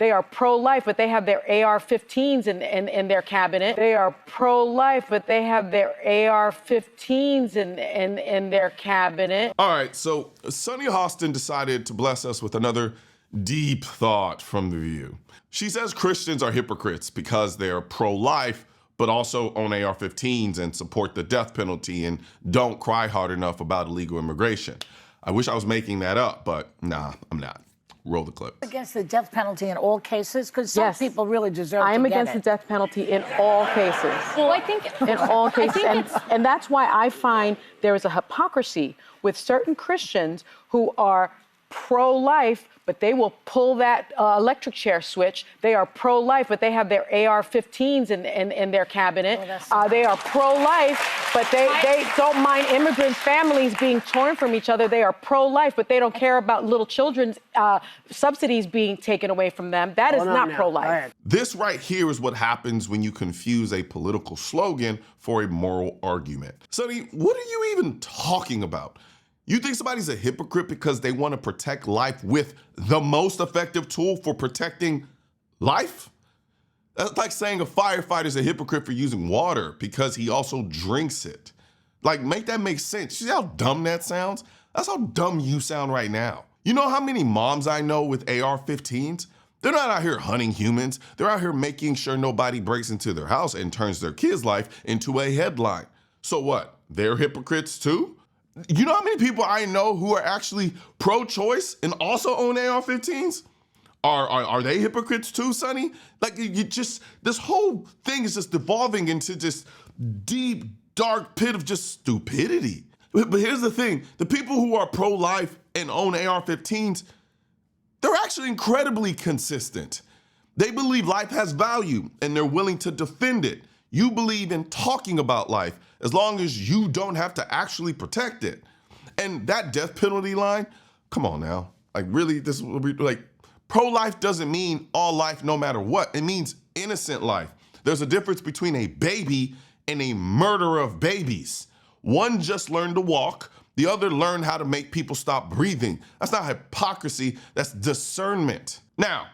They are pro-life, but they have their AR-15s in their cabinet. They are pro-life, but they have their AR-15s in their cabinet. All right, so Sunny Hostin decided to bless us with another deep thought from The View. She says Christians are hypocrites because they're pro-life, but also own AR-15s and support the death penalty and don't cry hard enough about illegal immigration. I wish I was making that up, but nah, I'm not. Roll the clip. Against the death penalty in all cases? Because some people really deserve to get it. I am against the death penalty in all cases. Well, I think... In all cases. And that's why I find there is a hypocrisy with certain Christians who are pro-life, but they will pull that electric chair switch. They are pro-life, but they have their AR-15s in their cabinet. They are pro-life, but they don't mind immigrant families being torn from each other. They are pro-life, but they don't care about little children's subsidies being taken away from them. That is not pro-life. This right here is what happens when you confuse a political slogan for a moral argument. Sonny, what are you even talking about? You think somebody's a hypocrite because they want to protect life with the most effective tool for protecting life? That's like saying a firefighter's a hypocrite for using water because he also drinks it. Like, make that make sense. You see how dumb that sounds? That's how dumb you sound right now. You know how many moms I know with AR-15s? They're not out here hunting humans. They're out here making sure nobody breaks into their house and turns their kid's life into a headline. So what? They're hypocrites too? You know how many people I know who are actually pro-choice and also own AR-15s? Are they hypocrites too, Sonny? Like, this whole thing is just devolving into this deep, dark pit of just stupidity. But here's the thing, the people who are pro-life and own AR-15s, they're actually incredibly consistent. They believe life has value and they're willing to defend it. You believe in talking about life as long as you don't have to actually protect it. And that death penalty line, come on now. Like, really, this will be like, pro-life doesn't mean all life no matter what. It means innocent life. There's a difference between a baby and a murderer of babies. One just learned to walk, the other learned how to make people stop breathing. That's not hypocrisy, that's discernment. Now,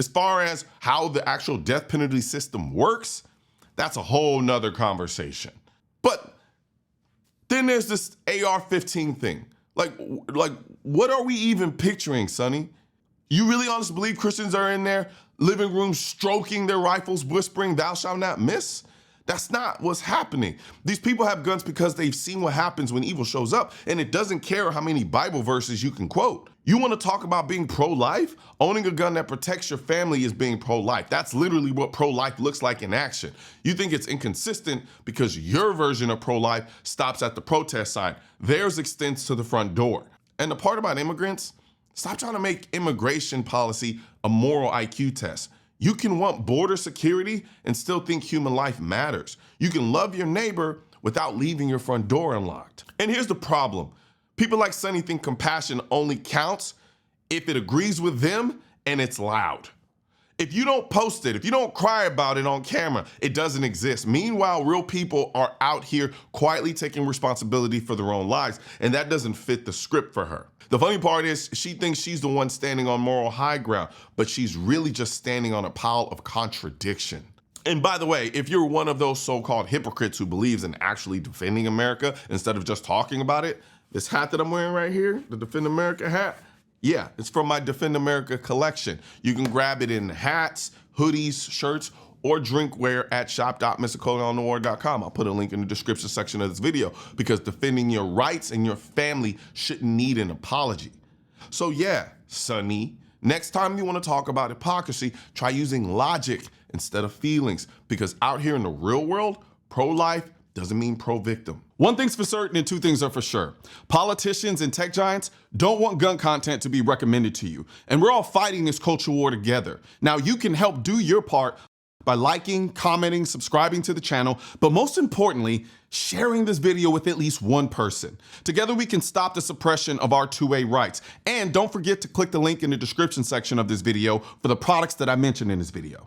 as far as how the actual death penalty system works, that's a whole nother conversation. But then there's this AR-15 thing. Like, what are we even picturing, Sonny? You really honestly believe Christians are in their living rooms stroking their rifles, whispering, "Thou shalt not miss"? That's not what's happening. These people have guns because they've seen what happens when evil shows up, and it doesn't care how many Bible verses you can quote. You want to talk about being pro-life? Owning a gun that protects your family is being pro-life. That's literally what pro-life looks like in action. You think it's inconsistent because your version of pro-life stops at the protest sign. Theirs extends to the front door. And the part about immigrants, stop trying to make immigration policy a moral IQ test. You can want border security and still think human life matters. You can love your neighbor without leaving your front door unlocked. And here's the problem. People like Sonny think compassion only counts if it agrees with them and it's loud. If you don't post it, if you don't cry about it on camera, it doesn't exist. Meanwhile, real people are out here quietly taking responsibility for their own lives, and that doesn't fit the script for her. The funny part is she thinks she's the one standing on moral high ground, but she's really just standing on a pile of contradiction. And by the way, if you're one of those so-called hypocrites who believes in actually defending America instead of just talking about it, this hat that I'm wearing right here, the Defend America hat, yeah, it's from my Defend America collection. You can grab it in hats, hoodies, shirts, or drinkware at shop.mrcolionnoir.com. I'll put a link in the description section of this video because defending your rights and your family shouldn't need an apology. So yeah, Sonny, next time you want to talk about hypocrisy, try using logic instead of feelings, because out here in the real world, pro-life doesn't mean pro-victim. One thing's for certain and two things are for sure. Politicians and tech giants don't want gun content to be recommended to you. And we're all fighting this culture war together. Now you can help do your part by liking, commenting, subscribing to the channel, but most importantly, sharing this video with at least one person. Together we can stop the suppression of our 2A rights. And don't forget to click the link in the description section of this video for the products that I mentioned in this video.